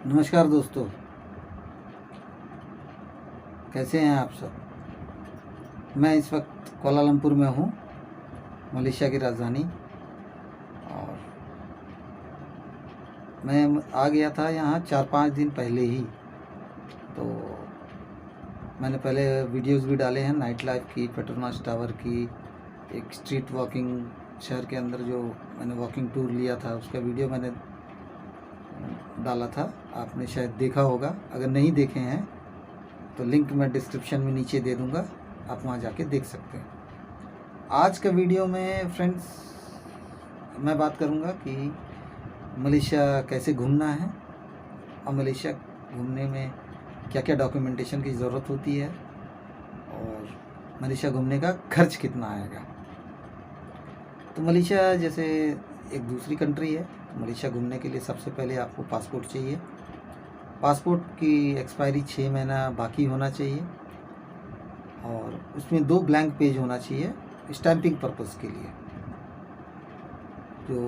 नमस्कार दोस्तों, कैसे हैं आप सब। मैं इस वक्त कोलालमपुर में हूँ, मलेशिया की राजधानी। और मैं आ गया था यहाँ 4-5 दिन पहले ही। तो मैंने पहले वीडियोस भी डाले हैं नाइट लाइफ की, पेट्रोनास टावर की, एक स्ट्रीट वॉकिंग शहर के अंदर जो मैंने वॉकिंग टूर लिया था उसका वीडियो मैंने डाला था। आपने शायद देखा होगा, अगर नहीं देखे हैं तो लिंक मैं डिस्क्रिप्शन में नीचे दे दूँगा, आप वहाँ जाके देख सकते हैं। आज का वीडियो में फ्रेंड्स मैं बात करूँगा कि मलेशिया कैसे घूमना है और मलेशिया घूमने में क्या क्या डॉक्यूमेंटेशन की ज़रूरत होती है और मलेशिया घूमने का खर्च कितना आएगा। तो मलेशिया जैसे एक दूसरी कंट्री है, तो मलेशिया घूमने के लिए सबसे पहले आपको पासपोर्ट चाहिए। पासपोर्ट की एक्सपायरी 6 महीना बाकी होना चाहिए और उसमें 2 ब्लैंक पेज होना चाहिए स्टैंपिंग पर्पस के लिए। जो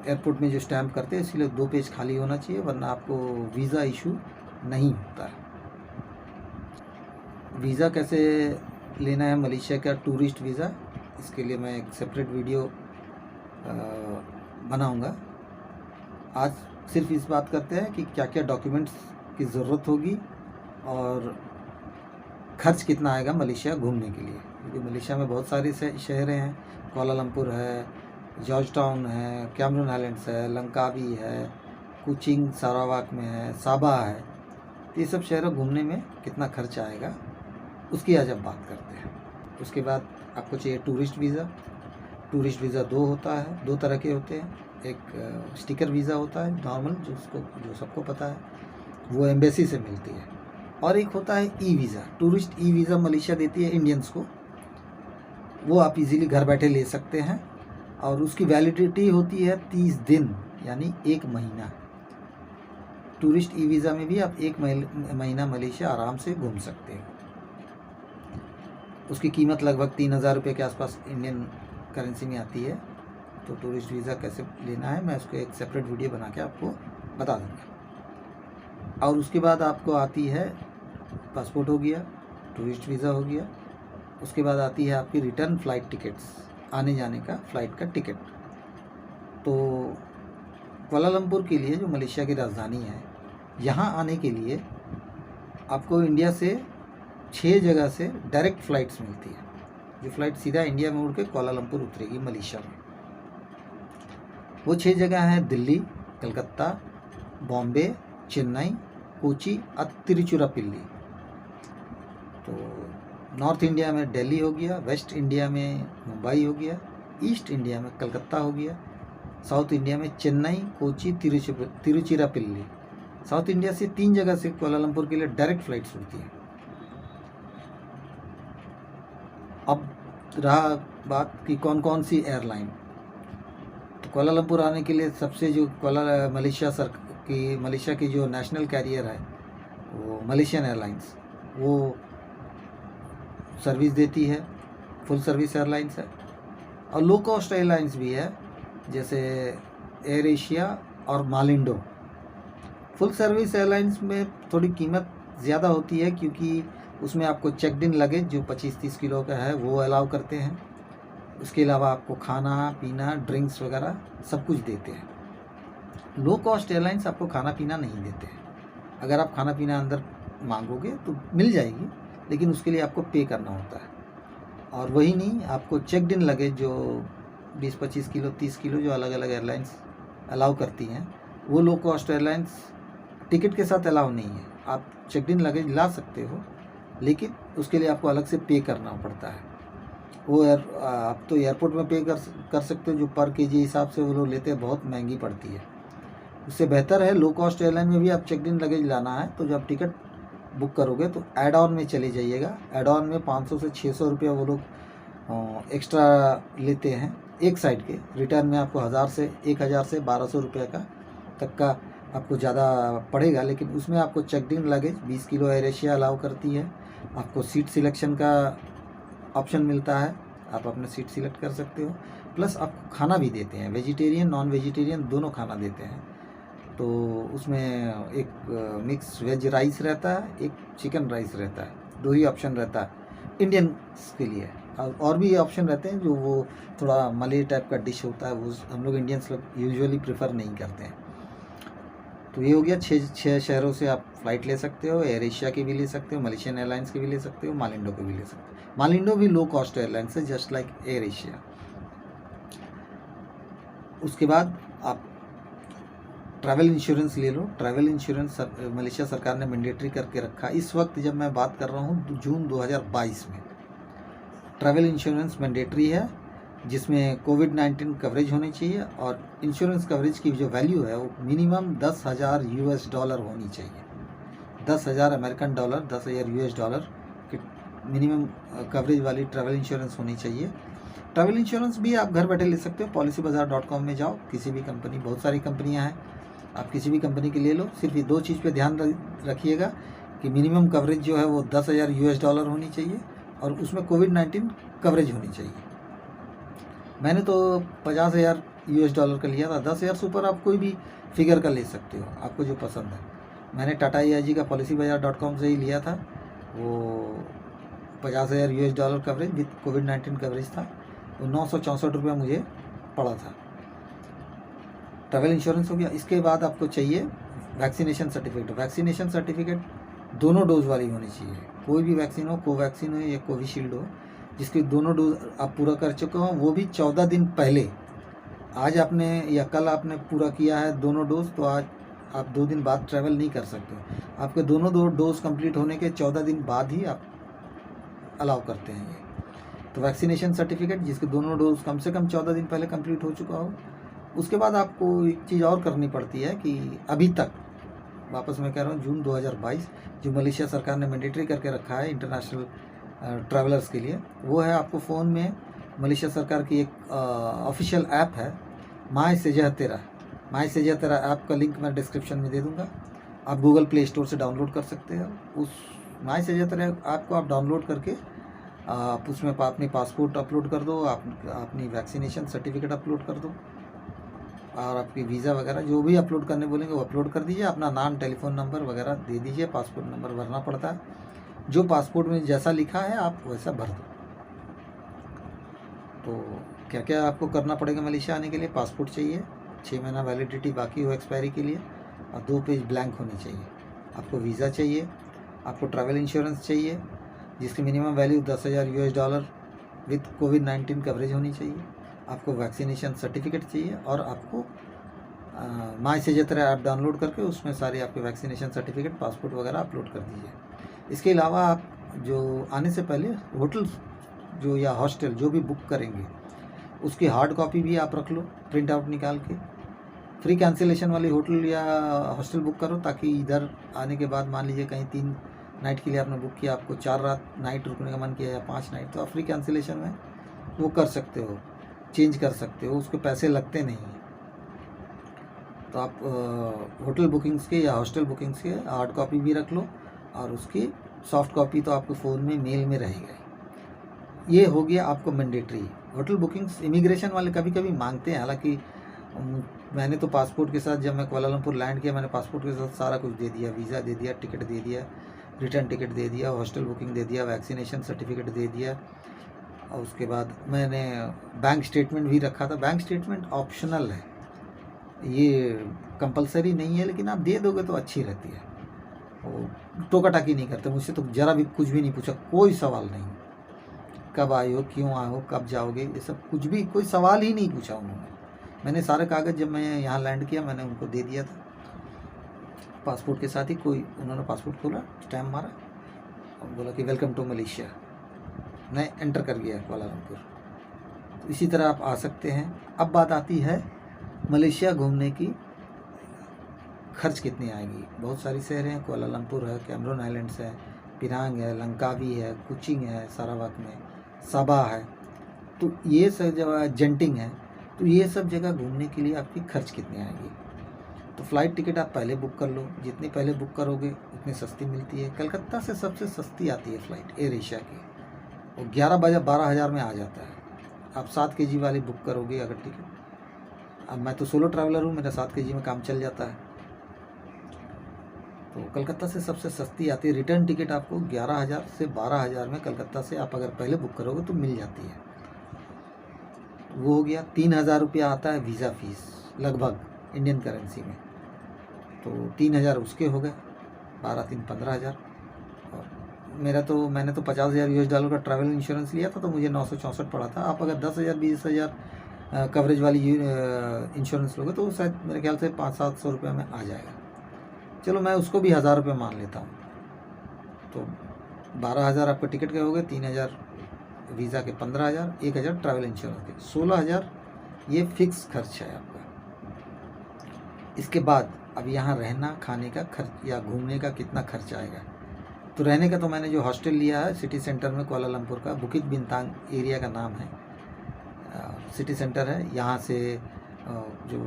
एयरपोर्ट में जो स्टैंप करते हैं इसलिए 2 पेज खाली होना चाहिए, वरना आपको वीज़ा इशू नहीं होता है। वीज़ा कैसे लेना है मलेशिया का, टूरिस्ट वीज़ा, इसके लिए मैं एक सेपरेट वीडियो बनाऊंगा। आज सिर्फ इस बात करते हैं कि क्या क्या डॉक्यूमेंट्स की ज़रूरत होगी और खर्च कितना आएगा मलेशिया घूमने के लिए। क्योंकि मलेशिया में बहुत सारे शहर हैं, कोलालमपुर है, जॉर्ज टाउन है, कैमरून आइलैंड्स है, लंकावी है, कुचिंग सारावाक में है, साबा है। तो ये सब शहरों घूमने में कितना खर्च आएगा उसकी आज अब बात करते हैं। उसके बाद आपको चाहिए टूरिस्ट वीज़ा। टूरिस्ट वीज़ा 2 होता है, 2 तरह के होते हैं। एक स्टिकर वीज़ा होता है नॉर्मल, जो सबको पता है, वो एम्बेसी से मिलती है। और एक होता है e visa. Tourist e visa Malaysia देती है इंडियंस को, वो आप इजीली घर बैठे ले सकते हैं और उसकी वैलिडिटी होती है 30 दिन, यानी 1 महीना। टूरिस्ट ई वीज़ा में भी आप 1 महीना मलेशिया आराम से घूम सकते हैं। उसकी कीमत लगभग 3,000 रुपये के आसपास इंडियन करेंसी में आती है। तो टूरिस्ट वीज़ा कैसे लेना है मैं उसको एक सेपरेट वीडियो बना के आपको बता दूँगा। और उसके बाद आपको आती है पासपोर्ट हो गया, टूरिस्ट वीज़ा हो गया। उसके बाद आती है आपकी रिटर्न फ़्लाइट टिकट्स, आने जाने का फ़्लाइट का टिकट। तो कोलालमपुर के लिए, जो मलेशिया की राजधानी है, यहाँ आने के लिए आपको इंडिया से 6 जगह से डायरेक्ट फ़्लाइट्स मिलती है। जो फ़्लाइट सीधा इंडिया में उड़ के कोलालमपुर उतरेगी मलेशिया में। वो 6 जगह हैं दिल्ली, कलकत्ता, बॉम्बे, चेन्नई, कोची और तिरुचिरापल्ली। तो नॉर्थ इंडिया में दिल्ली हो गया, वेस्ट इंडिया में मुंबई हो गया, ईस्ट इंडिया में कलकत्ता हो गया, साउथ इंडिया में चेन्नई, कोची, तिरुचिरापल्ली। साउथ इंडिया से 3 जगह से कोलालमपुर के लिए डायरेक्ट फ़्लाइट्स उड़ती हैं। अब रहा बात कि कौन कौन सी एयरलाइन। तो कोलालमपुर आने के लिए सबसे जो मलेशिया की जो नेशनल कैरियर है वो मलेशियन एयरलाइंस, वो सर्विस देती है, फुल सर्विस एयरलाइंस है। और लो कॉस्ट एयरलाइंस भी है, जैसे एयर एशिया और मालिंडो। फुल सर्विस एयरलाइंस में थोड़ी कीमत ज़्यादा होती है, क्योंकि उसमें आपको चेकड इन लगेज जो 25-30 किलो का है वो अलाउ करते हैं। उसके अलावा आपको खाना पीना, ड्रिंक्स वगैरह सब कुछ देते हैं। लो कॉस्ट एयरलाइंस आपको खाना पीना नहीं देते हैं। अगर आप खाना पीना अंदर मांगोगे तो मिल जाएगी, लेकिन उसके लिए आपको पे करना होता है। और वही नहीं, आपको चेकड इन लगेज जो 20-25 किलो, 30 किलो जो अलग अलग एयरलाइंस अलाउ करती हैं, वो लो कॉस्ट एयरलाइंस टिकट के साथ अलाउ नहीं है। आप चेकड इन लगेज ला सकते हो, लेकिन उसके लिए आपको अलग से पे करना पड़ता है। वो आप तो एयरपोर्ट में पे कर सकते हो, जो पर केजी हिसाब से वो लोग लेते हैं, बहुत महंगी पड़ती है। उससे बेहतर है लो कॉस्ट एयरलाइन में भी आप चेकड इन लगेज लाना है तो जब टिकट बुक करोगे तो एड ऑन में चले जाइएगा। एड ऑन में 500 से 600 रुपया वो लोग एक्स्ट्रा लेते हैं एक साइड के। रिटर्न में आपको 1000 से 1200 रुपये का तक का आपको ज़्यादा पड़ेगा, लेकिन उसमें आपको चेकड इन luggage 20 kilo air Asia allow करती है। आपको सीट सिलेक्शन का ऑप्शन मिलता है, आप अपना सीट सिलेक्ट कर सकते हो। प्लस आपको खाना भी देते हैं, वेजिटेरियन नॉन वेजिटेरियन दोनों खाना देते हैं। तो उसमें एक मिक्स वेज राइस रहता है, एक चिकन राइस रहता है, 2 ही ऑप्शन रहता है इंडियंस के लिए। और भी ऑप्शन रहते हैं जो वो थोड़ा मलई टाइप का डिश होता है, वो हम लोग इंडियंस लोग यूजुअली प्रेफर नहीं करते हैं। तो ये हो गया 6 शहरों से आप फ़्लाइट ले सकते हो। एयर एशिया की भी ले सकते हो, मलेशियन एयरलाइंस की भी ले सकते हो, मालिंडो की भी ले सकते हो। मालिंडो भी लो कॉस्ट एयरलाइंस है, जस्ट लाइक एयर एशिया। उसके बाद आप ट्रैवल इंश्योरेंस ले लो। ट्रैवल इंश्योरेंस मलेशिया सरकार ने मैंडेटरी करके रखा। इस वक्त जब मैं बात कर रहा हूँ जून 2022 में ट्रैवल इंश्योरेंस मैंडेटरी है, जिसमें कोविड-19 कवरेज होनी चाहिए और इंश्योरेंस कवरेज की जो वैल्यू है वो मिनिमम $10,000 होनी चाहिए। 10,000 अमेरिकन डॉलर, 10,000 यूएस डॉलर की मिनिमम कवरेज वाली ट्रैवल इंश्योरेंस होनी चाहिए। ट्रैवल इंश्योरेंस भी आप घर बैठे ले सकते हो। policybazaar.com में जाओ, किसी भी कंपनी, बहुत सारी कंपनियां हैं, आप किसी भी कंपनी की ले लो। सिर्फ ये 2 चीज़ पे ध्यान रखिएगा कि मिनिमम कवरेज जो है वो $10,000 होनी चाहिए और उसमें कोविड-19 कवरेज होनी चाहिए। मैंने तो $50,000 का लिया था। 10,000 से ऊपर आप कोई भी फिगर का ले सकते हो, आपको जो पसंद है। मैंने टाटा AIG का policybazaar.com से ही लिया था। वो $50,000 कवरेज विद कोविड-19 कवरेज था। वो 964 रुपये मुझे पड़ा था। ट्रैवल इंश्योरेंस हो गया। इसके बाद आपको चाहिए वैक्सीनेशन सर्टिफिकेट। वैक्सीनेशन सर्टिफिकेट दोनों डोज वाली होनी चाहिए। कोई भी वैक्सीन हो, कोवैक्सीन हो या कोविशील्ड हो, जिसके दोनों डोज आप पूरा कर चुके हो, वो भी 14 दिन पहले। आज आपने या कल आपने पूरा किया है दोनों डोज, तो आज आप 2 दिन बाद ट्रैवल नहीं कर सकते। आपके दोनों डोज कंप्लीट होने के 14 दिन बाद ही आप अलाउ करते हैं ये। तो वैक्सीनेशन सर्टिफिकेट जिसके दोनों डोज कम से कम 14 दिन पहले कंप्लीट हो चुका हो। उसके बाद आपको एक चीज़ और करनी पड़ती है कि अभी तक, वापस मैं कह रहा हूँ, जून 2022 जो मलेशिया सरकार ने मैंडेटरी करके रखा है इंटरनेशनल ट्रैवलर्स के लिए, वो है आपको फ़ोन में मलेशिया सरकार की एक ऑफिशियल ऐप है, माई सेजहतेरा। माई सेजहतेरा ऐप का लिंक मैं डिस्क्रिप्शन में दे दूँगा। आप गूगल प्ले स्टोर से डाउनलोड कर सकते हो। उस माई सेजहतेरा ऐप को आप डाउनलोड करके आप उसमें अपनी पासपोर्ट अपलोड कर दो, आप अपनी वैक्सीनेशन सर्टिफिकेट अपलोड कर दो और आपकी वीज़ा वगैरह जो भी अपलोड करने बोलेंगे वो अपलोड कर दीजिए। अपना नाम, टेलीफोन नंबर वगैरह दे दीजिए। पासपोर्ट नंबर भरना पड़ता है, जो पासपोर्ट में जैसा लिखा है आप वैसा भर दो। तो क्या क्या आपको करना पड़ेगा मलेशिया आने के लिए? पासपोर्ट चाहिए, 6 महीना वैलिडिटी बाकी हो एक्सपायरी के लिए, और 2 पेज ब्लैंक होनी चाहिए। आपको वीज़ा चाहिए, आपको ट्रैवल इंश्योरेंस चाहिए जिसकी minimum value $10,000 with covid coverage होनी चाहिए। आपको वैक्सीनेशन सर्टिफिकेट चाहिए और आपको माई सेजहतेरा ऐप डाउनलोड करके उसमें सारे आपके वैक्सीनेशन सर्टिफिकेट, पासपोर्ट वगैरह अपलोड कर दीजिए। इसके अलावा आप जो आने से पहले होटल जो या हॉस्टल जो भी बुक करेंगे उसकी हार्ड कॉपी भी आप रख लो, प्रिंट आउट निकाल के। फ्री कैंसिलेशन वाली होटल या हॉस्टल बुक करो, ताकि इधर आने के बाद मान लीजिए कहीं 3 नाइट के लिए आपने बुक किया, आपको 4 नाइट रुकने का मन किया या 5 नाइट, तो आप फ्री कैंसिलेशन में वो कर सकते हो, चेंज कर सकते हो, उसके पैसे लगते नहीं। तो आप होटल बुकिंग्स के या हॉस्टल बुकिंग्स के हार्ड कॉपी भी रख लो और उसकी सॉफ्ट कॉपी तो आपके फ़ोन में, मेल में रहेगा। ये हो गया आपको मैंडेटरी। होटल बुकिंग्स इमिग्रेशन वाले कभी कभी मांगते हैं, हालांकि मैंने तो पासपोर्ट के साथ, जब मैं कुआलालंपुर लैंड किया, मैंने पासपोर्ट के साथ सारा कुछ दे दिया, वीज़ा दे दिया, टिकट दे दिया, रिटर्न टिकट दे दिया, हॉस्टल बुकिंग दे दिया, वैक्सीनेशन सर्टिफिकेट दे दिया, और उसके बाद मैंने बैंक स्टेटमेंट भी रखा था। बैंक स्टेटमेंट ऑप्शनल है, ये कंपलसरी नहीं है, लेकिन आप दे दोगे तो अच्छी रहती है। और टोका टाकी नहीं करते, मुझसे तो ज़रा भी कुछ भी नहीं पूछा, कोई सवाल नहीं, कब आए हो, क्यों आए हो, कब जाओगे, ये सब कुछ भी, कोई सवाल ही नहीं पूछा उन्होंने। मैंने सारे कागज़ जब मैं यहाँ लैंड किया मैंने उनको दे दिया था पासपोर्ट के साथ ही। कोई, उन्होंने पासपोर्ट खोला, स्टैम्प मारा और बोला कि वेलकम टू मलेशिया, मैं एंटर कर गया कुआलालंपुर। तो इसी तरह आप आ सकते हैं। अब बात आती है मलेशिया घूमने की खर्च कितनी आएगी। बहुत सारी शहर हैं, कुआलालंपुर है, कैमरून आइलैंड्स है, पिनांग है, लंकावी है, कुचिंग है, सारावाक में, सबा है, तो ये सब जगह, जंटिंग है, तो ये सब जगह घूमने के लिए आपकी खर्च कितनी आएगी। तो फ़्लाइट टिकट आप पहले बुक कर लो, जितनी पहले बुक करोगे उतनी सस्ती मिलती है। कलकत्ता से सबसे सस्ती आती है फ़्लाइट एयर एशिया की, वो 12 हज़ार में आ जाता है। आप 7 kg वाली बुक करोगे अगर टिकट, अब मैं तो सोलो ट्रैवलर हूँ, मेरा 7 kg में काम चल जाता है, तो कलकत्ता से सबसे सस्ती आती है। रिटर्न टिकट आपको 11,000 से 12,000 में कलकत्ता से आप अगर पहले बुक करोगे तो मिल जाती है। वो हो गया। 3,000 रुपया आता है वीज़ा फ़ीस लगभग इंडियन करेंसी में, तो 3,000 उसके हो गए, 12 3 15,000। और मैंने तो 50,000 US$ का ट्रैवल इंश्योरेंस लिया था, तो मुझे 964 पड़ा था। आप अगर 10,000 20,000 कवरेज वाली इंश्योरेंस लोगे तो शायद मेरे ख्याल से 500-700 रुपये में आ जाएगा। चलो मैं उसको भी 1,000 रुपये मान लेता हूँ। तो 12,000 आपका टिकट के हो गए, 3,000 वीज़ा के, 15,000, 1,000 ट्रैवल इंश्योरेंस के, 16,000 ये फिक्स खर्च है आपका। इसके बाद अब यहाँ रहना खाने का खर्च या घूमने का कितना खर्च आएगा। तो रहने का तो मैंने जो हॉस्टल लिया है सिटी सेंटर में कुआलालंपुर का, बुकित बिंतांग एरिया का नाम है, सिटी सेंटर है। यहाँ से जो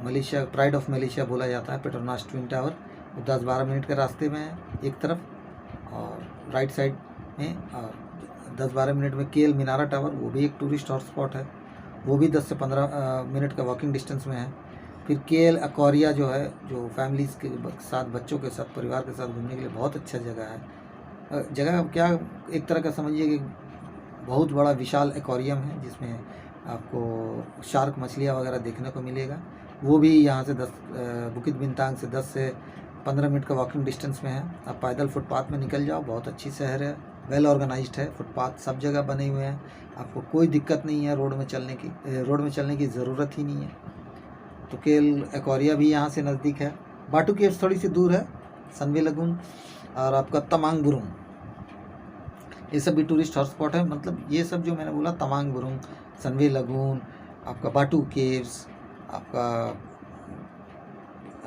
मलेशिया, प्राइड ऑफ मलेशिया बोला जाता है, पेट्रोनास ट्विन टावर, वो 10-12 मिनट के रास्ते में है एक तरफ, और राइट साइड में 10-12 मिनट में केएल मीनारा टावर, वो भी एक टूरिस्ट हॉटस्पॉट है, वो भी 10 से 15 मिनट का वॉकिंग डिस्टेंस में है। फिर केएल एक्वेरिया जो है, जो फैमिलीज़ के साथ, बच्चों के साथ, परिवार के साथ घूमने के लिए बहुत अच्छा जगह है। जगह क्या, एक तरह का समझिए कि बहुत बड़ा विशाल एक्वेरियम है, जिसमें आपको शार्क मछलियाँ वगैरह देखने को मिलेगा। वो भी यहाँ से बुकित बिंतांग से 10 से 15 मिनट का वॉकिंग डिस्टेंस में है। आप पैदल फुटपाथ में निकल जाओ, बहुत अच्छी शहर है, वेल ऑर्गेनाइज्ड है, फुटपाथ सब जगह बने हुए हैं, आपको कोई दिक्कत नहीं है रोड में चलने की ज़रूरत ही नहीं है। तो केएल एक्वेरिया भी यहाँ से नज़दीक है। बाटू केव्स थोड़ी सी दूर है, सनवे लगून और आपका तमांग बुरुंग, ये सब भी टूरिस्ट हॉटस्पॉट है। मतलब ये सब जो मैंने बोला, तमांग बुरुंग, सनवे लगून, आपका बाटू केव्स, आपका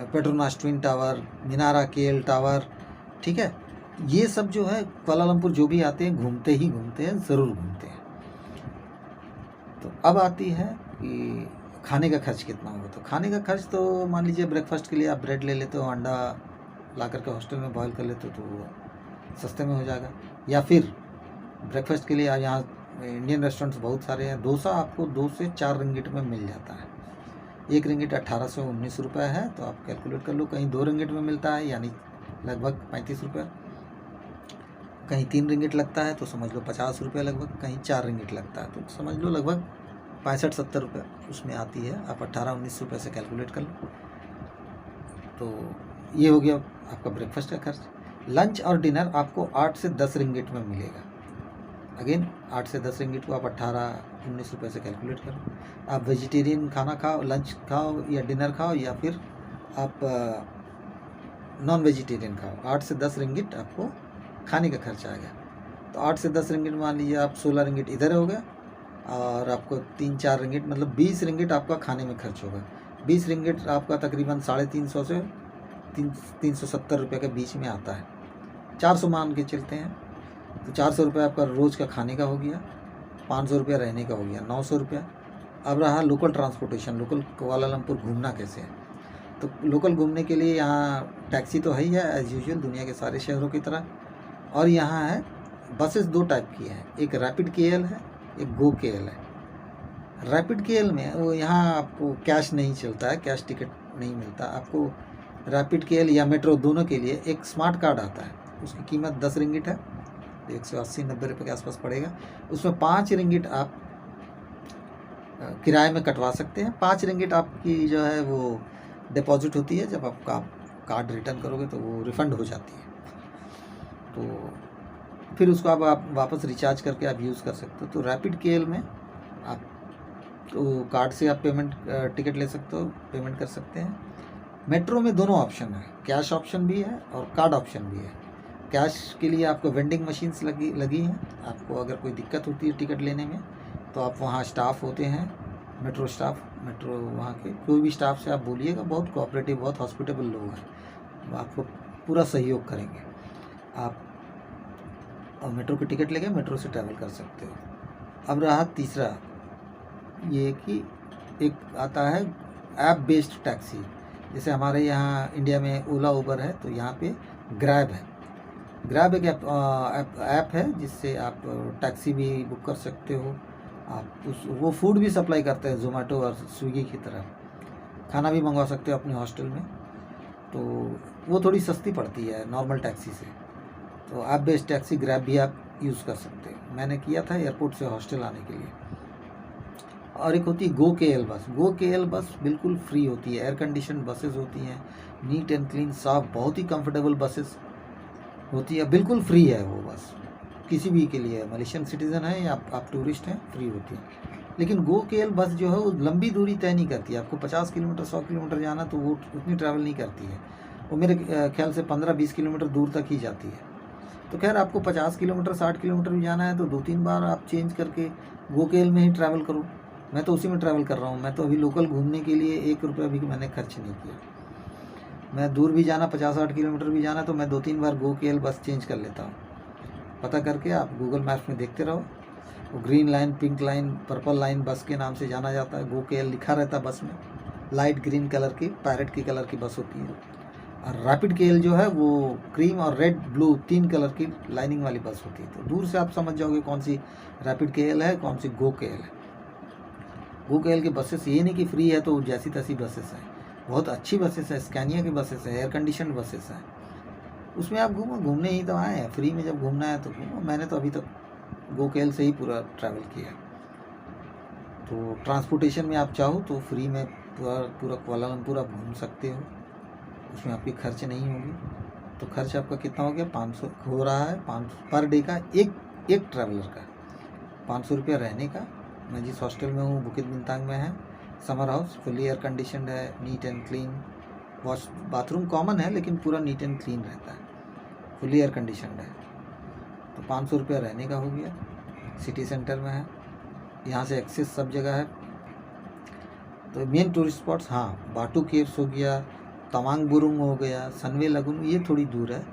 Petronas Twin Tower, Menara KL Tower, ठीक है, ये सब जो है कुआलालंपुर जो भी आते हैं घूमते ही घूमते हैं, ज़रूर घूमते हैं। तो अब आती है कि खाने का खर्च कितना होगा। तो खाने का खर्च तो मान लीजिए ब्रेकफास्ट के लिए आप ब्रेड ले लेते हो, अंडा ला करके हॉस्टल में बॉयल कर लेते हो, तो वो सस्ते में हो जाएगा। या फिर ब्रेकफास्ट के लिए आप यहाँ इंडियन रेस्टोरेंट्स बहुत सारे हैं, डोसा आपको 2 से 4 रिंगिट में मिल जाता है। 1 रिंगिट 1819 रुपये है, तो आप कैलकुलेट कर लो। कहीं 2 रिंगिट में मिलता है, यानी लगभग 35 रुपये, कहीं 3 रिंगिट लगता है तो समझ लो 50 रुपये लगभग, कहीं 4 रिंगिट लगता है तो समझ लो लगभग 65-70 रुपये उसमें आती है। आप 18-19 रुपये से कैलकुलेट कर लो। तो ये हो गया आपका ब्रेकफास्ट का खर्च। लंच और डिनर आपको 8 से 10 रिंगिट में मिलेगा। अगेन 8 से 10 रिंगिट को आप 18-19 रुपये से कैलकुलेट करो। आप वेजिटेरियन खाना खाओ, लंच खाओ या डिनर खाओ, या फिर आप नॉन वेजिटेरियन खाओ, 8 से 10 रिंगिट आपको खाने का खर्च आएगा। तो 8 से 10 रिंगिट मान लीजिए आप 16 रिंगिट इधर हो गया, और आपको 3-4 रिंगिट मतलब 20 रिंगिट आपका खाने में खर्च होगा। 20 रिंगिट आपका तकरीबन 350 से 370 रुपये के बीच में आता है। 400 मान के चलते हैं, तो 400 रुपये आपका रोज़ का खाने का हो गया, 500 रुपया रहने का हो गया, 900 रुपया। अब रहा लोकल ट्रांसपोर्टेशन, लोकल कुआलालंपुर घूमना कैसे है। तो लोकल घूमने के लिए यहाँ टैक्सी तो है ही है एज़ यूजुअल, दुनिया के सारे शहरों की तरह। और यहाँ है बसेस 2 टाइप की हैं, एक रैपिड केएल है, एक गो केएल है। रैपिड केएल में वो यहाँ आपको कैश नहीं चलता है, कैश टिकट नहीं मिलता आपको। रैपिड केएल या मेट्रो दोनों के लिए एक स्मार्ट कार्ड आता है, उसकी कीमत 10 रिंगिट है, 180-90 रुपये के आसपास पड़ेगा। उसमें 5 रिंगिट आप किराए में कटवा सकते हैं। 5 रिंगिट आपकी जो है वो डिपॉजिट होती है, जब आप कार्ड रिटर्न करोगे तो वो रिफ़ंड हो जाती है। तो फिर उसको आप वापस रिचार्ज करके आप यूज़ कर सकते हो। तो रैपिड केएल में आप तो कार्ड से आप टिकट ले सकते हो, पेमेंट कर सकते हैं। मेट्रो में दोनों ऑप्शन है, कैश ऑप्शन भी है और कार्ड ऑप्शन भी है। कैश के लिए आपको वेंडिंग मशीन्स लगी हैं। आपको अगर कोई दिक्कत होती है टिकट लेने में, तो आप वहाँ स्टाफ होते हैं, मेट्रो वहाँ के कोई भी स्टाफ से आप बोलिएगा, बहुत कोऑपरेटिव, बहुत हॉस्पिटेबल लोग हैं, वो आपको पूरा सहयोग करेंगे। आप मेट्रो की टिकट लेके मेट्रो से ट्रैवल कर सकते हो। अब रहा तीसरा, ये कि एक आता है ऐप बेस्ड टैक्सी। जैसे हमारे यहाँ इंडिया में ओला उबर है, तो यहाँ पे ग्रैब है। ग्रैब एक ऐप है जिससे आप टैक्सी भी बुक कर सकते हो। आप वो फूड भी सप्लाई करते हैं, जोमेटो और स्विगी की तरह। खाना भी मंगवा सकते हो अपने हॉस्टल में। तो वो थोड़ी सस्ती पड़ती है नॉर्मल टैक्सी से। तो आप बेस्ट टैक्सी ग्रैब भी आप यूज़ कर सकते हो। मैंने किया था एयरपोर्ट से हॉस्टल आने के लिए। और एक होती है गो के एल बस। गो के एल बस बिल्कुल फ्री होती है, एयर कंडीशन बसेस होती हैं, नीट एंड क्लीन, साफ, बहुत ही कंफर्टेबल बसेस होती है, बिल्कुल फ्री है वो बस, किसी भी के लिए, मलेशियन सिटीज़न है या आप टूरिस्ट हैं, फ्री होती है। लेकिन गो के एल बस जो है वो लंबी दूरी तय नहीं करती है। आपको 50 किलोमीटर 100 किलोमीटर जाना तो वो उतनी ट्रैवल नहीं करती है, वो मेरे ख्याल से 15-20 किलोमीटर दूर तक ही जाती है। तो खैर आपको 50 किलोमीटर 60 किलोमीटर भी जाना है तो 2-3 बार आप चेंज करके गो के एल में ही ट्रैवल करो। मैं तो उसी में ट्रैवल कर रहा हूँ। मैं तो अभी लोकल घूमने के लिए 1 रुपया भी मैंने खर्च नहीं किया। मैं दूर भी जाना 50-60 किलोमीटर भी जाना तो मैं 2-3 बार गो के एल बस चेंज कर लेता हूँ। पता करके आप गूगल मैप्स में देखते रहो, वो green line, pink line, purple line बस के नाम से जाना जाता है। गो के एल लिखा रहता है बस में, लाइट ग्रीन कलर की, पैरेट की कलर की बस होती है। और रैपिड के एल जो है वो क्रीम और रेड ब्लू 3 कलर की लाइनिंग वाली बस होती है। तो दूर से आप समझ जाओगे कौन सी रैपिड के एल है, कौन सी गो के एल है। गो के एल की बसेस ये नहीं कि फ्री है तो जैसी तैसी बसेस हैं, बहुत अच्छी बसेस है, स्कैनिया की बसेस है, एयर कंडीशन बसेस हैं। उसमें आप घूमो, घूमने ही तो आए हैं, फ्री में जब घूमना है तो घूमो। मैंने तो अभी तक गो के एल से ही पूरा ट्रैवल किया। तो ट्रांसपोर्टेशन में आप चाहो तो फ्री में पूरा कुआलालंपुर आप घूम सकते हो, उसमें आपकी खर्च नहीं होगी। तो खर्च आपका कितना हो गया, 500 हो रहा है, 500 पर डे का, एक ट्रैवलर का 500 रुपया रहने का। मैं जिस हॉस्टल में हूँ बुकित बिंतांग में है, summer house, fully air conditioned है, neat and clean, wash bathroom common है लेकिन पूरा नीट एंड क्लीन रहता है, फुली एयर कंडीशनड है। तो 500 रुपया रहने का हो गया। सिटी सेंटर में है, यहाँ से एक्सेस सब जगह है। तो मेन टूरिस्ट स्पॉट्स, हाँ, बाटू केव्स हो गया, तवांग बुरुंग हो गया, सनवे लगून, ये थोड़ी दूर है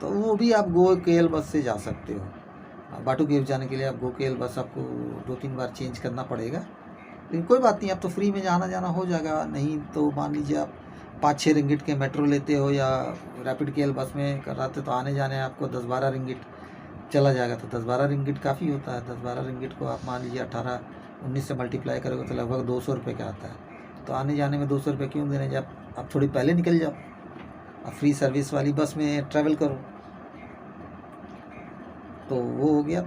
तो वो भी आप गो के एल बस से जा सकते हो। बाटू केव जाने के लिए आप गो के एल बस आपको 2-3 बार चेंज करना पड़ेगा, लेकिन कोई बात नहीं, आप तो फ्री में आना जाना हो जाएगा। नहीं तो मान लीजिए आप 5-6 रिंगिट के मेट्रो लेते हो या रैपिड के एल बस में कराते तो आने जाने आपको 10-12 रिंगिट चला जाएगा। तो 10-12 रिंगिट काफ़ी होता है। 10-12 रिंगिट को आप मान लीजिए 18-19 से मल्टीप्लाई करोगे तो लगभग 200 रुपये का आता है। तो आने जाने में 200 रुपये क्यों देने, जब आप थोड़ी पहले निकल जाओ, आप फ्री सर्विस वाली बस में ट्रैवल करो। तो वो हो गया,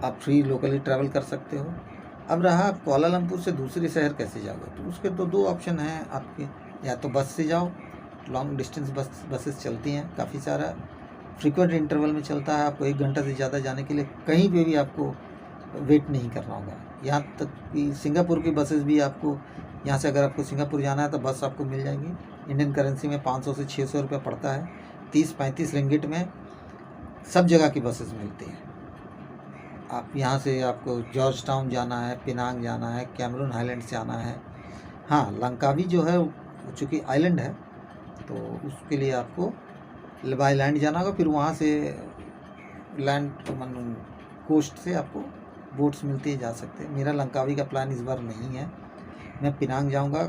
आप फ्री लोकली ट्रैवल कर सकते हो। अब रहा कुआलालंपुर से दूसरे शहर कैसे जाओगे, तो उसके तो 2 ऑप्शन हैं आपके, या तो बस से जाओ, लॉन्ग डिस्टेंस बसेस चलती हैं काफ़ी सारा, फ्रीक्वेंट इंटरवल में चलता है। आपको 1 घंटा से ज़्यादा जाने के लिए कहीं पे भी आपको वेट नहीं करना होगा। यहाँ तक कि सिंगापुर की बसेस भी आपको, यहाँ से अगर आपको सिंगापुर जाना है तो बस आपको मिल जाएगी। इंडियन करेंसी में 500 से 600 रुपये पड़ता है, 30-35 रिंगिट में सब जगह की बसेस मिलती हैं। आप यहाँ से आपको जॉर्ज टाउन जाना है, पिनांग जाना है, कैमरून आइलैंड्स जाना है। हाँ, लंकावी जो है चूँकि आइलैंड है तो उसके लिए आपको बाई लैंड जाना होगा, फिर वहाँ से लैंड कोस्ट से आपको बोट्स मिलती है, जा सकते हैं। मेरा लंकावी का प्लान इस बार नहीं है, मैं पिनांग जाऊँगा,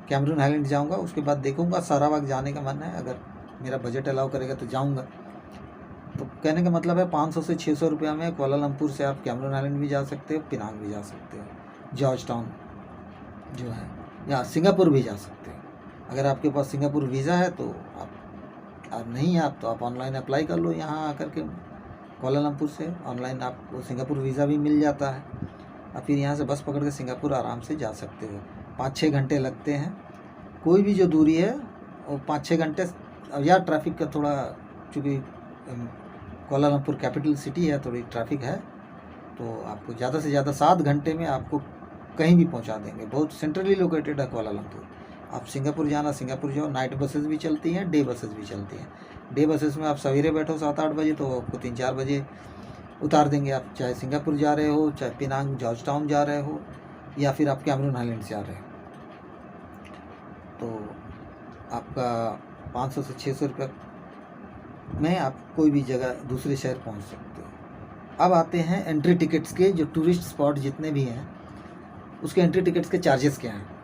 कैमरून आइलैंड जाऊँगा, उसके बाद देखूँगा। सारावाक जाने का मन है, अगर मेरा बजट अलाउ करेगा तो जाऊँगा। तो कहने का मतलब है 500 से 600 रुपया में कुआलालंपुर से आप कैमरून आइलैंड भी जा सकते हो, पिनांग भी जा सकते हो, जॉर्ज टाउन जो है, या सिंगापुर भी जा सकते हो। अगर आपके पास सिंगापुर वीज़ा है तो आप नहीं है आप तो आप ऑनलाइन अप्लाई कर लो, यहाँ आकर के कुआलालंपुर से ऑनलाइन आपको सिंगापुर वीज़ा भी मिल जाता है। और फिर यहाँ से बस पकड़ के सिंगापुर आराम से जा सकते हो। 5-6 घंटे लगते हैं, कोई भी जो दूरी है वो 5-6 घंटे। या ट्रैफिक का थोड़ा, चूँकि कुआलालंपुर कैपिटल सिटी है, थोड़ी ट्रैफिक है, तो आपको ज़्यादा से ज़्यादा 7 घंटे में आपको कहीं भी पहुंचा देंगे। बहुत सेंट्रली लोकेटेड है कुआलालंपुर। आप सिंगापुर जाना, सिंगापुर जाओ, नाइट बसेस भी चलती हैं, डे बसेस भी चलती हैं। डे बसेस में आप सवेरे बैठो 7-8 बजे तो आपको 3-4 बजे उतार देंगे। आप चाहे सिंगापुर जा रहे हो, चाहे पिनांग जॉर्ज टाउन जा रहे हो, या फिर आप कैमरून आइलैंड जा रहे हो, तो आपका 500 से 600 रुपये में आप कोई भी जगह दूसरे शहर पहुंच सकते हो। अब आते हैं एंट्री टिकट्स के, जो टूरिस्ट स्पॉट जितने भी हैं उसके एंट्री टिकट्स के चार्जेस क्या हैं।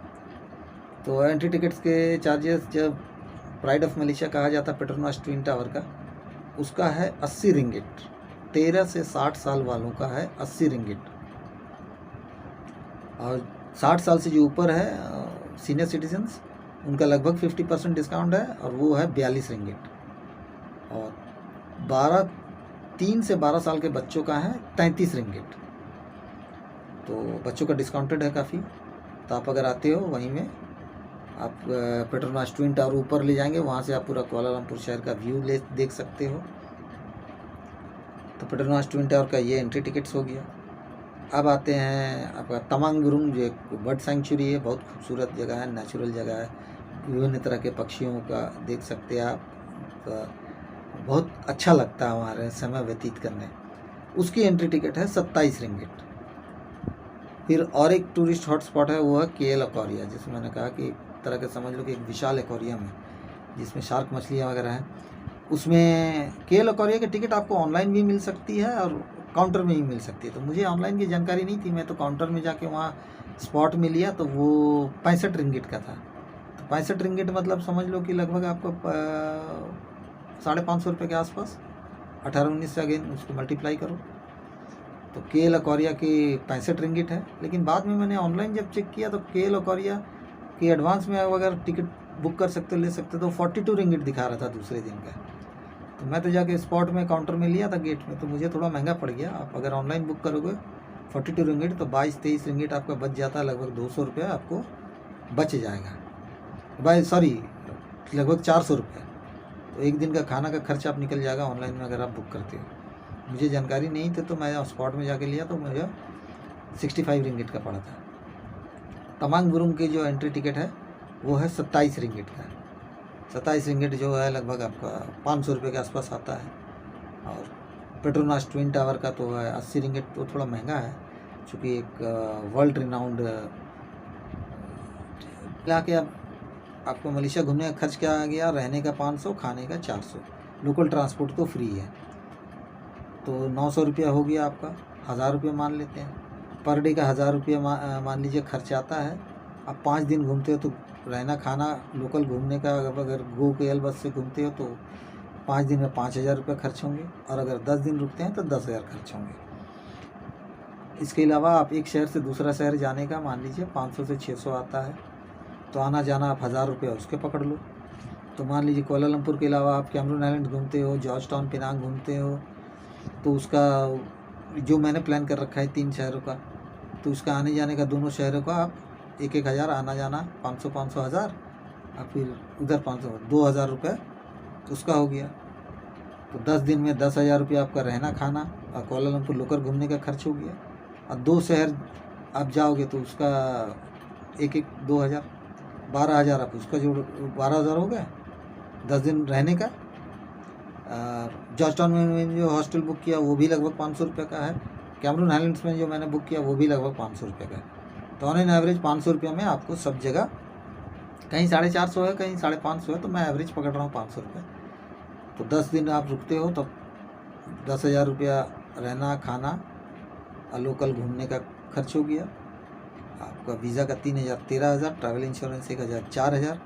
तो एंट्री टिकट्स के चार्जेस, जब प्राइड ऑफ मलेशिया कहा जाता है पेट्रोनास ट्विन टावर का, उसका है 80 रिंगिट। 13 से 60 साल वालों का है 80 रिंगिट, और 60 साल से जो ऊपर है सीनियर सिटीजन्स उनका लगभग 50% डिस्काउंट है और वो है 42 रिंगिट। और 3 से 12 साल के बच्चों का है 33 रिंगिट। तो बच्चों का डिस्काउंटेड है काफ़ी। तो आप अगर आते हो वहीं में आप पेट्रोनास ट्विन टावर ऊपर ले जाएंगे, वहाँ से आप पूरा कुआलालंपुर शहर का व्यू देख सकते हो। तो पेट्रोनास ट्विन टावर का ये एंट्री टिकट्स हो गया। अब आते हैं आपका तमांग गुरुंग, जो एक बर्ड सेंचुरी है, बहुत खूबसूरत जगह है, नेचुरल जगह है, विभिन्न तरह के पक्षियों का देख सकते हैं आप। तो बहुत अच्छा लगता है हमारे समय व्यतीत करने। उसकी एंट्री टिकट है 27 रिंगिट। फिर और एक टूरिस्ट हॉटस्पॉट है, वो है KL एक्वेरिया, जिसमें मैंने कहा कि एक तरह के समझ लो कि एक विशाल एक्वेरियम है जिसमें शार्क मछलियाँ वगैरह हैं। उसमें KL एक्वेरिया की टिकट आपको ऑनलाइन भी मिल सकती है और काउंटर में भी मिल सकती है। तो मुझे ऑनलाइन की जानकारी नहीं थी, मैं तो काउंटर में जाके वहाँ स्पॉट में लिया, तो वो 65 रिंगिट का था। तो 65 रिंगिट मतलब समझ लो कि लगभग आपको 550 रुपये के आसपास, 18-19 से अगेन उसको मल्टीप्लाई करो। तो KL एक्वेरिया की 65 रिंगिट है। लेकिन बाद में मैंने ऑनलाइन जब चेक किया तो KL एक्वेरिया की एडवांस में अगर टिकट बुक कर सकते ले सकते तो 42 रिंगिट दिखा रहा था दूसरे दिन का। तो मैं तो जाके स्पॉट में काउंटर में लिया था गेट में, तो मुझे थोड़ा महंगा पड़ गया। आप अगर ऑनलाइन बुक करोगे 42 रिंगिट तो 22-23 रिंगिट आपका बच जाता है, लगभग 200 रुपये आपको बच जाएगा। लगभग 400 रुपये। तो एक दिन का खाना का खर्च आप निकल जाएगा ऑनलाइन में अगर आप बुक करते हो। मुझे जानकारी नहीं थी तो मैं स्पॉट में जाके लिया, तो मुझे 65 रिंगिट का पड़ा था। तमांग गुरुंग की जो एंट्री टिकट है वो है 27 रिंगिट का। 27 रिंगिट जो है लगभग आपका 500 रुपये के आसपास आता है। और पेट्रोनास ट्विन टावर का तो है 80 रिंगिट, तो थोड़ा महंगा है चूँकि एक वर्ल्ड रिनाउंड ला के। अब आपको मलेशिया घूमने का खर्च क्या आ गया? रहने का 500, खाने का 400, लोकल ट्रांसपोर्ट तो फ्री है। तो 900 रुपया हो गया आपका, 1000 रुपये मान लेते हैं। पर डे का 1000 रुपये मान लीजिए खर्च आता है। अब 5 दिन घूमते हो तो रहना खाना लोकल घूमने का, अगर GoKL बस से घूमते हो तो 5 दिन में 5000 रुपये खर्च होंगे, और अगर 10 दिन रुकते हैं तो 10,000 खर्च होंगे। इसके अलावा आप एक शहर से दूसरा शहर जाने का मान लीजिए 500 से 600 आता है, तो आना जाना आप 1000 रुपये उसके पकड़ लो। तो मान लीजिए कुआलालंपुर के अलावा आप कैमरून आइलैंड घूमते हो, जॉर्ज टाउन, पेनांग घूमते हो, तो उसका जो मैंने प्लान कर रखा है 3 शहरों का, तो उसका आने जाने का दोनों शहरों का आप 1,000 आना जाना 500 1000, और फिर उधर 500 2000 रुपये उसका हो गया। तो 10 दिन में 10,000 रुपये आपका रहना खाना और कुआलालंपुर लोकल घूमने का खर्च हो गया। और 2 शहर आप जाओगे तो उसका 2000 12,000 आप उसका जोड़, 12,000 हो गया 10 दिन रहने का। जॉर्ज टाउन में जो हॉस्टल बुक किया वो भी लगभग 500 रुपये का है। कैमरून हाइलैंड्स में जो मैंने बुक किया वो भी लगभग 500 रुपये का है। तो ऑन एन एवरेज 500 रुपये में आपको सब जगह, कहीं 450 है, कहीं 550 है, तो मैं एवरेज पकड़ रहा हूँ 500 रुपये। तो 10 दिन आप रुकते हो तो 10,000 रुपया रहना खाना और लोकल घूमने का खर्च हो गया। आपका वीज़ा का 3,000 13,000, ट्रैवल इंश्योरेंस 1,000 4,000।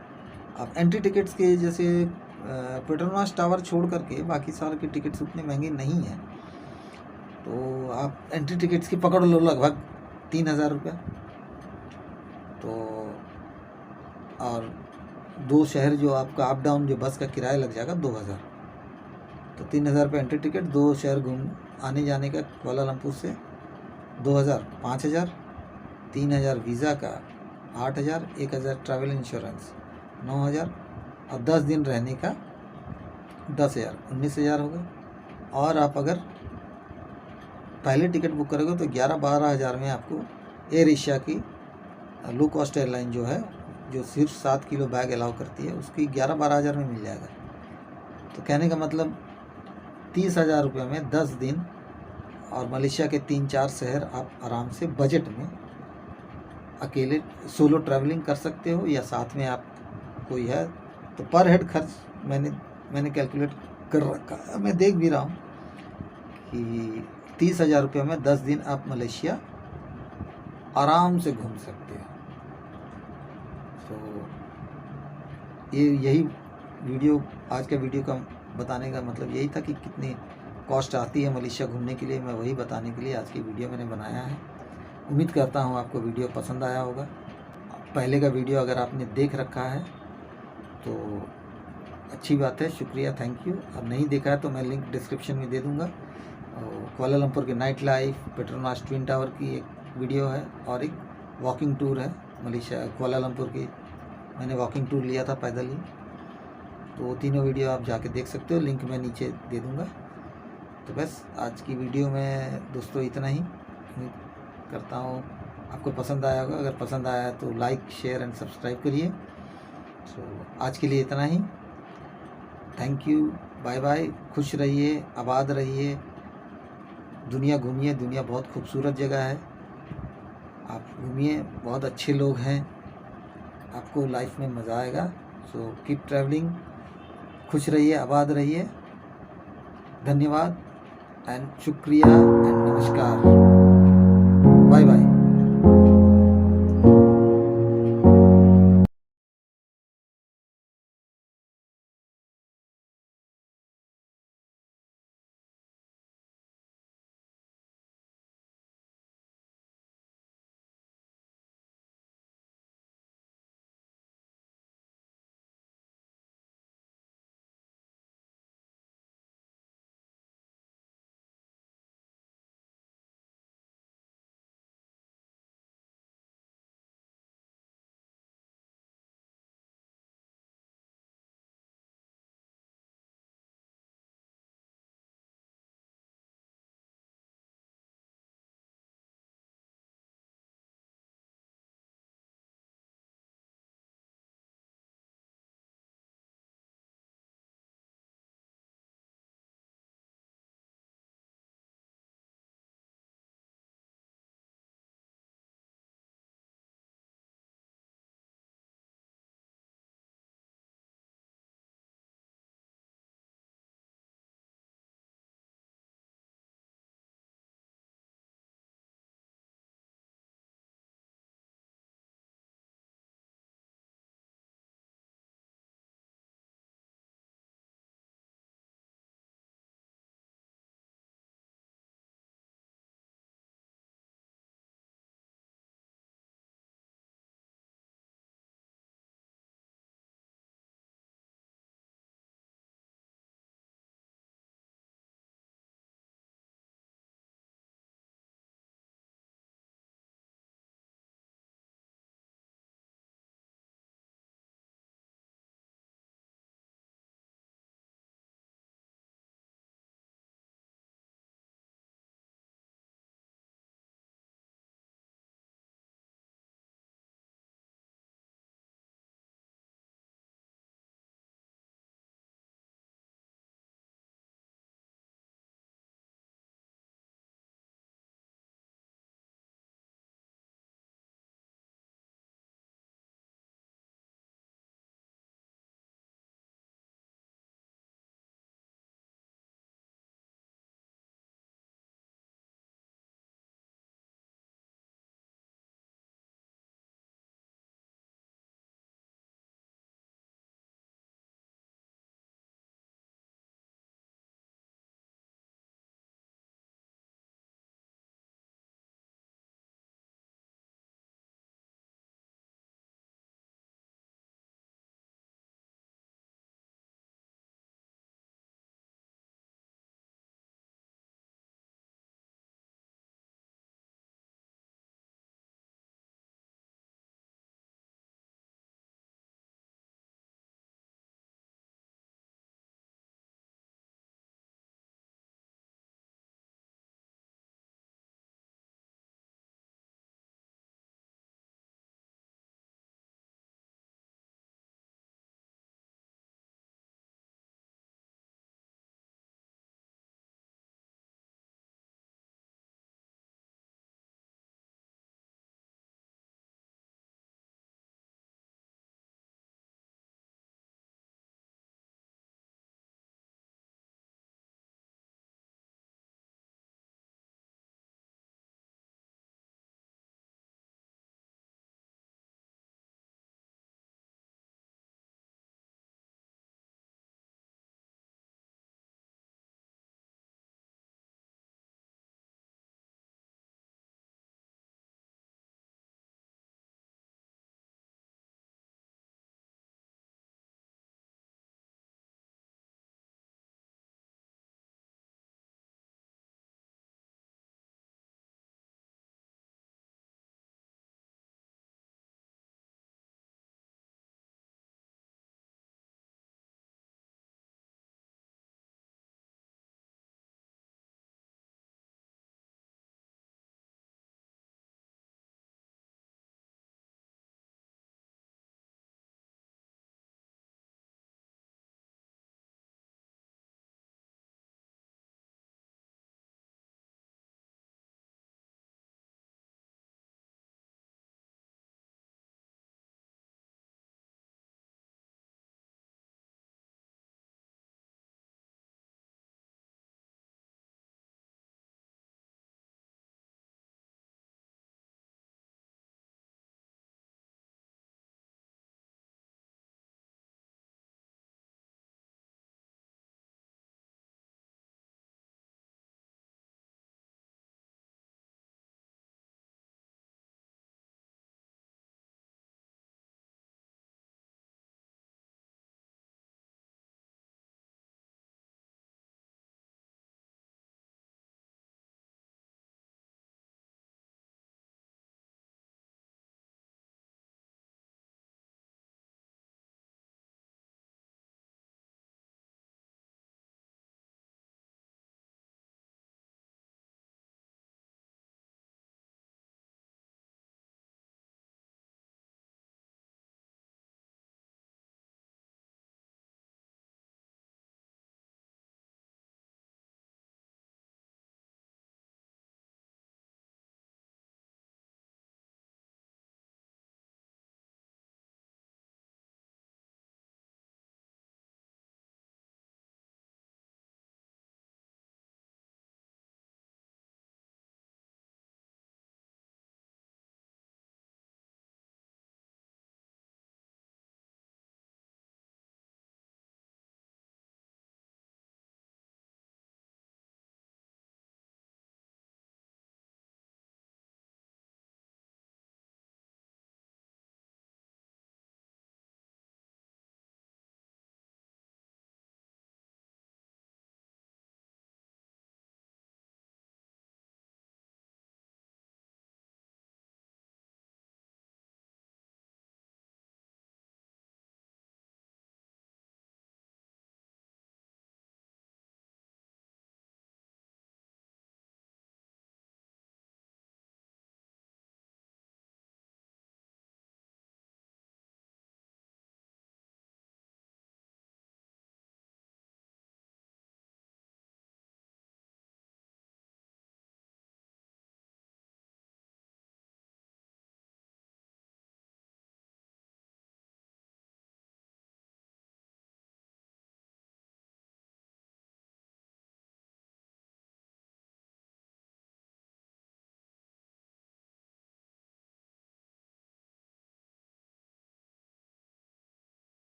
अब एंट्री टिकट्स के जैसे पेट्रोनास टावर छोड़ करके बाकी सारे की टिकट्स उतनी महंगी नहीं है, तो आप एंट्री टिकट्स की पकड़ लो लगभग 3,000 रुपये। तो और 2 शहर जो आपका अप डाउन जो बस का किराया लग जाएगा 2,000। तो 3,000 रुपये एंट्री टिकट, 2 शहर घूम आने जाने का कुआलालंपुर से 2,000 5,000, 3,000 वीज़ा का 8,000, 1,000 ट्रैवल इंश्योरेंस 9,000, और 10 दिन रहने का 10,000 19,000 हो गए। और आप अगर पहले टिकट बुक करोगे तो 11-12 हज़ार में आपको एयर एशिया की लो कॉस्ट एयरलाइन जो है, जो सिर्फ 7 किलो बैग अलाउ करती है, उसकी 11-12 हज़ार में मिल जाएगा। तो कहने का मतलब 30,000 रुपये में 10 दिन और मलेशिया के 3-4 शहर आप आराम से बजट में अकेले सोलो ट्रैवलिंग कर सकते हो, या साथ में आप कोई है तो पर हेड खर्च मैंने कैलकुलेट कर रखा है। मैं देख भी रहा हूँ कि 30,000 रुपये में 10 दिन आप मलेशिया आराम से घूम सकते हो। तो यही वीडियो, आज का वीडियो का बताने का मतलब यही था कि कितनी कॉस्ट आती है मलेशिया घूमने के लिए। मैं वही बताने के लिए आज की वीडियो मैंने बनाया है। उम्मीद करता हूँ आपको वीडियो पसंद आया होगा। पहले का वीडियो अगर आपने देख रखा है तो अच्छी बात है, शुक्रिया, थैंक यू। अब नहीं देखा है तो मैं लिंक डिस्क्रिप्शन में दे दूँगा। और कुआलालंपुर की night life, Petronas Twin tower की एक वीडियो है और एक वॉकिंग टूर है मलेशिया कुआलालंपुर की। मैंने वॉकिंग टूर लिया था पैदल ही। तो वो तीनों वीडियो आप जाके देख सकते हो, लिंक मैं नीचे दे दूँगा। तो बस आज की वीडियो में दोस्तों इतना ही। उम्मीद करता हूँ आपको पसंद आया होगा। अगर पसंद आया तो लाइक, शेयर एंड सब्सक्राइब करिए। तो आज के लिए इतना ही। Thank you, bye bye. खुश रहिए, आबाद रहिए, दुनिया घूमिए। दुनिया बहुत खूबसूरत जगह है, आप घूमिए, बहुत अच्छे लोग हैं, आपको लाइफ में मज़ा आएगा। सो कीप ट्रैवलिंग, खुश रहिए, आबाद रहिए। धन्यवाद एंड शुक्रिया एंड नमस्कार, बाय बाय।